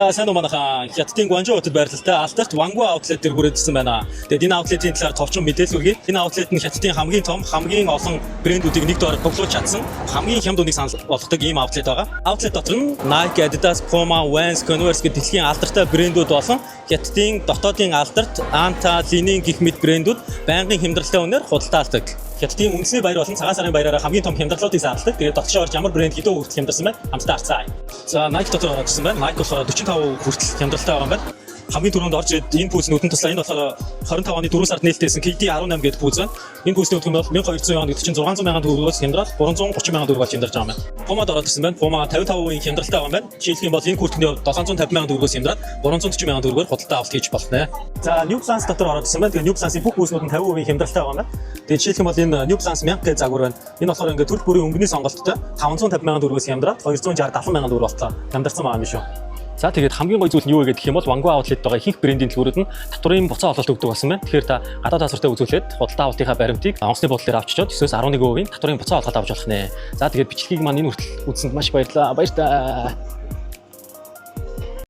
Сайн уу манайхаа Хятадын Гуанчжоу хотод байрлалтай Алдарт Wangua outlet дээр хүрээдсэн байна. Тэгээд энэ outlet-ийн талаар товчхон мэдээлэл өгье. Энэ outlet нь Хятадын хамгийн том, хамгийн олон брэндүүдийг нэг доор тоглуулж чадсан хамгийн хямд үнэийг санал болгодог ийм outlet байгаа. Outlet дотор нь Nike, Adidas, Puma, Vans, Converse гэх дэлхийн алдартай брэндүүд болон Хятадын дотоодын алдарт Anta, Li-Ning гэх мэт брэндүүд байнгын хямдралтай үнээр худалдаалдаг. Хятадын үндэсний баяр болон цагаан сарын баяраараа хамгийн том хямдралуудыг заалдаг. Тэгээд дотгошоо орж ямар брэнд хэдэн хүртэл хямдарсан байна? Хамтдаа харцгаая. За Nike дотор ороод ирсэн байна. Nike болохоор 45 хүртэл хямдралтай байгаа юм байна. Хамгийн түрүүнд орж ирээд энэ пүүз нүдэн туслаа. Энэ болохоор 25 оны 4 сард нээлттэйсэн KD18 гэдэг пүүз байна. Энэ пүүзний өтгөн бол 1200 оны чинь 600 сая төгрөгөөс хямдраад 330 сая төгрөгөөр хямдарч байгаа юм байна. Puma-д ороод ирсэн байна. Puma 55% хямдралтай байгаа юм байна. Жишээлх юм бол энэ хүртний 750 сая төгрөгөөс хямдраад 340 сая төгрөгөөр худалдаа авалт хийж болно. За New Balance дотор ороод ирсэн байна. Тэгээ New Balance-ийн бүх пүүзнүүд нь 50% хямдралтай байгаа юм байна. Тэгээ жишээлх юм бол энэ New Balance 1000 гэх загвар байна. Энэ болохоор ингээд төрөл бүрийн өнгөний сонголттой 550 сая төгрөгөөс хямдраад 260 70 сая төгрөг болтлоо хямдарсан байгаа юм шүү. За тэгээд хамгийн гоё зүйл нь юу вэ гэх юм бол Wangua outlet байгаа ихэнх брендийн төлбөрүүд нь татварын буцаа ололт өгдөг болсон байна. Тэгэхээр та гадаад тасвартай үзүүлээд худалдаа авалтынхаа баримтыг онцны бодлоор авчичоод 9-11% татварын буцаа олгоод авч болох нэ. За тэгээд бичлэгийг маань энэ хүртэл үзсэнд маш баярлалаа. Баяр таа.